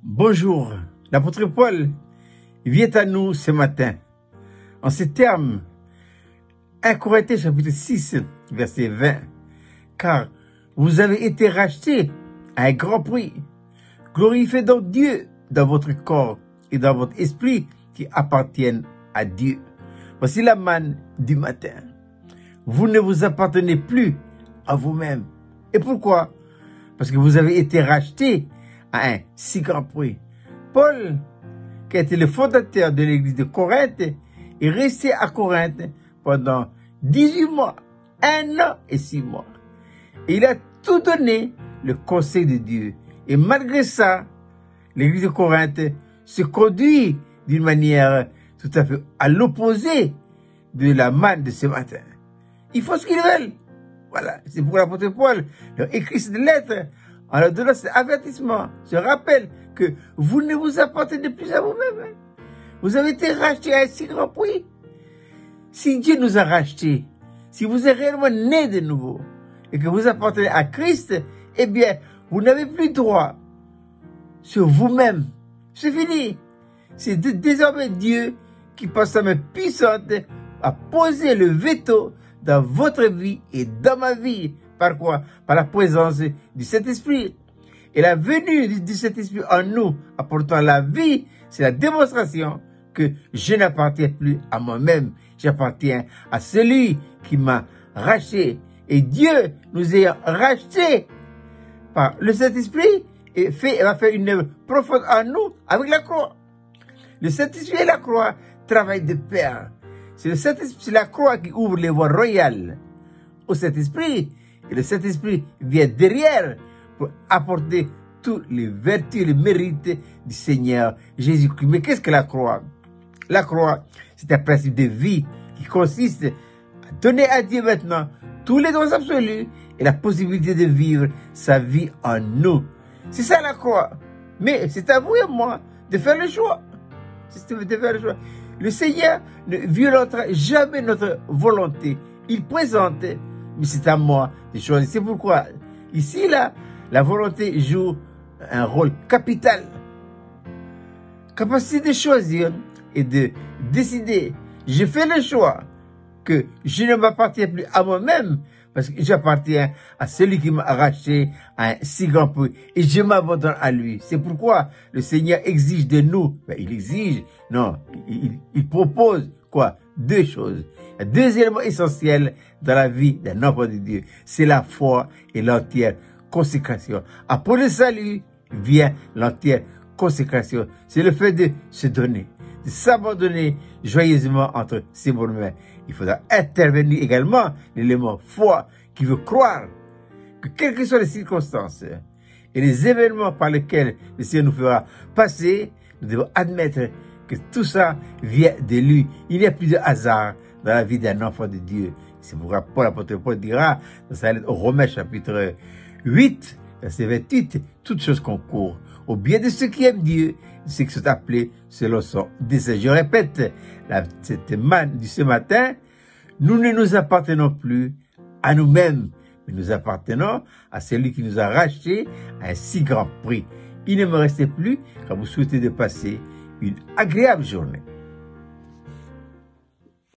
Bonjour, l'apôtre Paul vient à nous ce matin en ces termes. 1 Corinthiens chapitre 6, verset 20. Car vous avez été rachetés à un grand prix. Glorifiez donc Dieu dans votre corps et dans votre esprit qui appartiennent à Dieu. Voici la manne du matin. Vous ne vous appartenez plus à vous-même. Et pourquoi? Parce que vous avez été rachetés à un si grand prix. Paul, qui a été le fondateur de l'église de Corinthe, est resté à Corinthe pendant 18 mois, 1 an et 6 mois. Et il a tout donné le conseil de Dieu. Et malgré ça, l'église de Corinthe se conduit d'une manière tout à fait à l'opposé de la manne de ce matin. Ils font ce qu'ils veulent. Voilà, c'est pour l'apôtre Paul leur écrit cette lettre en leur donnant cet avertissement, ce rappel que vous ne vous appartenez plus à vous-même. Vous avez été rachetés à un si grand prix. Si Dieu nous a rachetés, si vous êtes réellement nés de nouveau et que vous appartenez à Christ, eh bien, vous n'avez plus droit sur vous-même. C'est fini. C'est désormais Dieu qui, par sa main puissante, a posé le veto dans votre vie et dans ma vie. Par quoi? Par la présence du Saint-Esprit. Et la venue du Saint-Esprit en nous, apportant la vie, c'est la démonstration que je n'appartiens plus à moi-même. J'appartiens à celui qui m'a racheté. Et Dieu nous ayant rachetés par le Saint-Esprit et va faire une œuvre profonde en nous avec la croix. Le Saint-Esprit et la croix travaillent de pair. C'est le Saint-Esprit, c'est la croix qui ouvre les voies royales au Saint-Esprit. Et le Saint-Esprit vient derrière pour apporter toutes les vertus et les mérites du Seigneur Jésus-Christ. Mais qu'est-ce que la croix? La croix, c'est un principe de vie qui consiste à donner à Dieu maintenant tous les droits absolus et la possibilité de vivre sa vie en nous. C'est ça la croix. Mais c'est à vous et moi de faire le choix. De faire le choix. Le Seigneur ne violentera jamais notre volonté. Il présente, mais c'est à moi de choisir. C'est pourquoi, ici, là, la volonté joue un rôle capital. Capacité de choisir et de décider. Je fais le choix que je ne m'appartiens plus à moi-même parce que j'appartiens à celui qui m'a racheté à un si grand prix et je m'abandonne à lui. C'est pourquoi le Seigneur exige de nous, il exige, non, il propose quoi? Deux choses. Il y a deux éléments essentiels dans la vie d'un enfant de Dieu. C'est la foi et l'entière consécration. Après le salut vient l'entière consécration. C'est le fait de se donner, de s'abandonner joyeusement entre ses bonnes mains. Il faudra intervenir également l'élément foi qui veut croire que quelles que soient les circonstances et les événements par lesquels le Seigneur nous fera passer, nous devons admettre que tout ça vient de lui. Il n'y a plus de hasard dans la vie d'un enfant de Dieu. C'est pourquoi l'apôtre Paul dira dans sa lettre aux Romains chapitre 8, verset 28, toutes choses concourent au bien de ceux qui aiment Dieu, de ceux qui sont appelés selon son dessein. Je répète, cette manne de ce matin, nous ne nous appartenons plus à nous-mêmes, mais nous appartenons à celui qui nous a rachetés à un si grand prix. Il ne me reste plus qu'à vous souhaiter de passer une agréable journée.